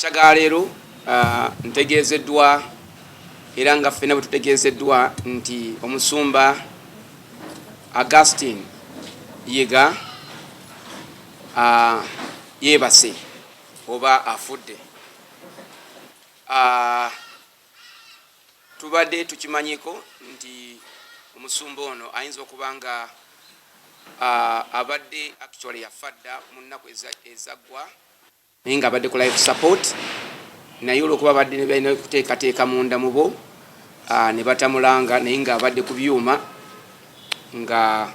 kumakya ga leero ntegeezeddwa era nga ffenna bwe tutegeezeddwa nti omusumba Augustine Yiga yeebase oba afudde. Tubadde tukimanyiko nti omusumba ono ayinza okuba nga abadde actually yafadda mu nnaku ezaggwa naye nga abadde ku life support, naye olwokuba badde balina kuteekateeka munda mu bo ne batamulanga, naye nga abadde ku byuma nga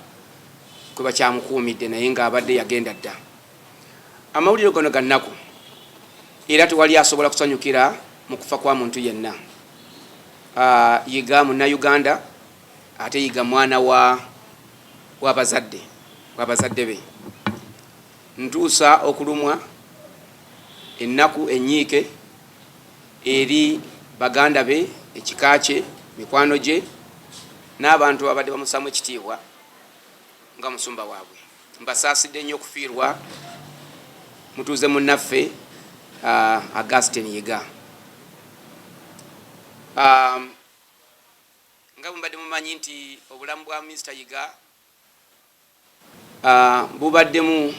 kwe bakyamukuumidde, naye nga abadde yagenda dda. Amawulire gano ga nnaku era tewali asobola kusanyukira mu kufa kwa muntu yenna. Yiga munnayuganda ate Yiga mwana w'abazadde be. Ntuusa okulumwa ennaku enyiike eri baganda be, ekika kye, mikwano gye n'abantu abadde bamusaamu ekitiibwa nga musumba waabwe. Mbasaasidde nnyo okufiirwa mutuuze munnaffe Augustine Yiga. Nga mubadde mumanyi nti obulamu bwa Mr. Yiga bubaddemu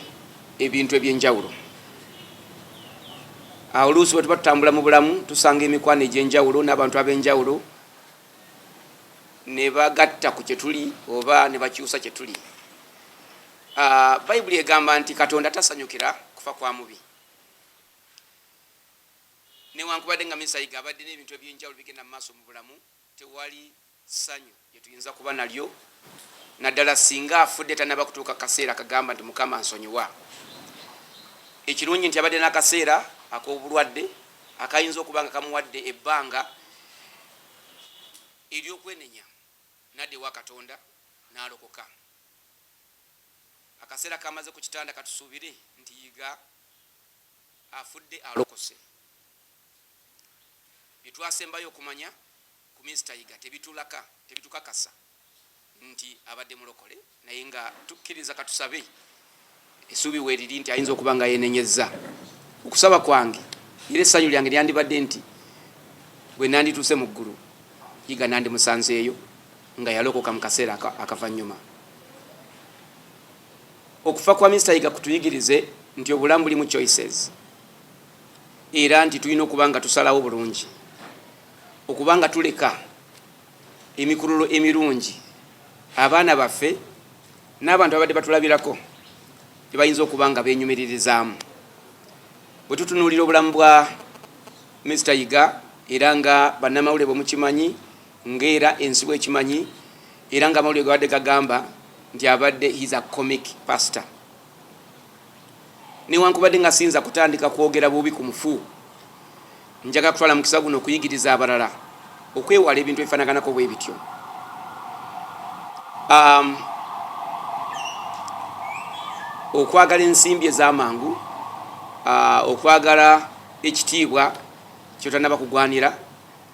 ebintu ebyenjawulo. Oluusi bwe tuba tutambula mu bulamu tusanga emikwano egy'enjawulo n'abantu ab'enjawulo ne bagatta ku kye tuli oba ne bakyusa kye tuli. Bayibuli egamba nti Katonda tasanyukira kufa kwa mubi. Newankubadde nga Mr. Yiga abadde n'ebintu ebyenjawulo bigenda mu maaso mu bulamu, tewali ssanyu lye tuyinza kuba nalyo, naddala singa afudde tannaba kutuuka kaseera kagamba nti Mukama nsonyiwa. Ekirungi nti abadde n'akaseera ak'obulwadde akayinza okuba nga kamuwadde ebbanga ery'okwenenya nadde wa Katonda n'alokoka. Akaseera kamaze ku kitanda katusuubire nti Yiga afudde alokose. Bye twasembayo okumanya ku Mr. Yiga tebitukakasa nti abadde mulokole, naye nga tukkiriza katusabe essuubi weeriri nti ayinza okuba nga yeenenyezza. Okusaba kwange era essanyu lyange lyandibadde nti bwe nandituuse mu ggulu Yiga nandimusanzeeyo nga yalokoka mu kaseera akavannyuma. Okufa kwa Mr. Yiga kutuyigirize nti obulamu bulimu choices era nti tulina okuba nga tusalawo bulungi, okuba nga tuleka emikululo emirungi abaana baffe n'abantu abadde batulabirako tebayinza okuba nga beenyumiririzaamu. Bwe tutunuulira obulamu bwa Mr. Yiga era nga bannamawulire bwe mukimanyi, ng'era ensi bw'ekimanyi, era nga amawulire gabadde gagamba nti abadde he's a comic pastor. Newankubadde nga siyinza kutandika kwogera bubi ku mufu, njagala kutwala mukisa guno okuyigiriza abalala okwewala ebintu ebifanaganako bwe bityo. Okwagala ensimbi ez'amangu, okwagala ekitiibwa kyotannaba kugwanira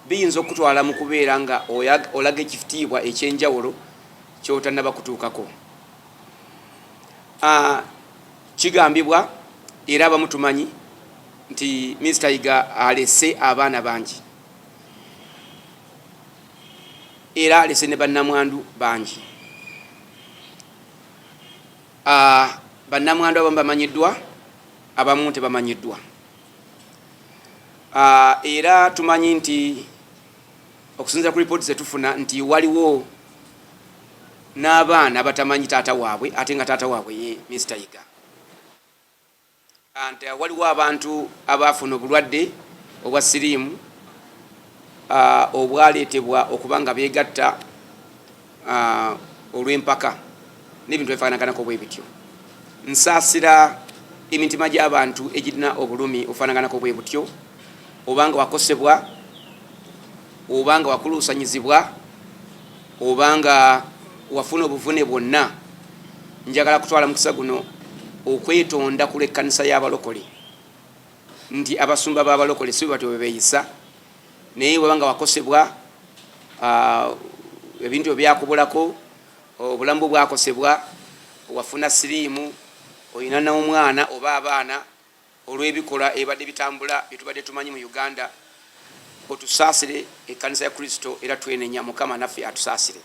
biyinza okutwala mu kubeera nga olaga ekitiibwa ekyenjawulo kyotannaba kutuukako. Kigambibwa era abamu tumanyi nti Mr. Yiga alese abaana bangi era alese ne bannamwandu bangi. Bannamwandu abamu bamanyiddwa, abamu tebamanyiddwa. Era tumanyi nti okusinziira ku lipooti zetufuna nti waliwo n'abaana abatamanyi taata waabwe ate nga taata waabwe ye Mr. Yiga. Nti waliwo abantu abaafuna obulwadde obwa siriimu obwaleetebwa okuba nga beegatta olw'empaka n'ebintu ebifanaganako bwe bityo. Nsaasira emitima gy'abantu egirina obulumi obufanaganako bwe butyo, obanga wakosebwa, obanga wakuluusanyizibwa, obanga wafuna obuvune bwonna. Njagala kutwala mukisa guno okwetonda ku lw'ekkanisa y'abalokole nti abasumba b'abalokole si batyo bwe beeyisa, naye wabanga wakosebwa, ebintu ebyakubulako, obulamu bwakosebwa, wafuna siriimu, olina n'omwana oba abaana, olw'ebikola ebadde bitambula byetubadde tumanyi mu Uganda. Otusaasire ekkanisa ya Kristo era twenenya Mukama naffe atusaasire.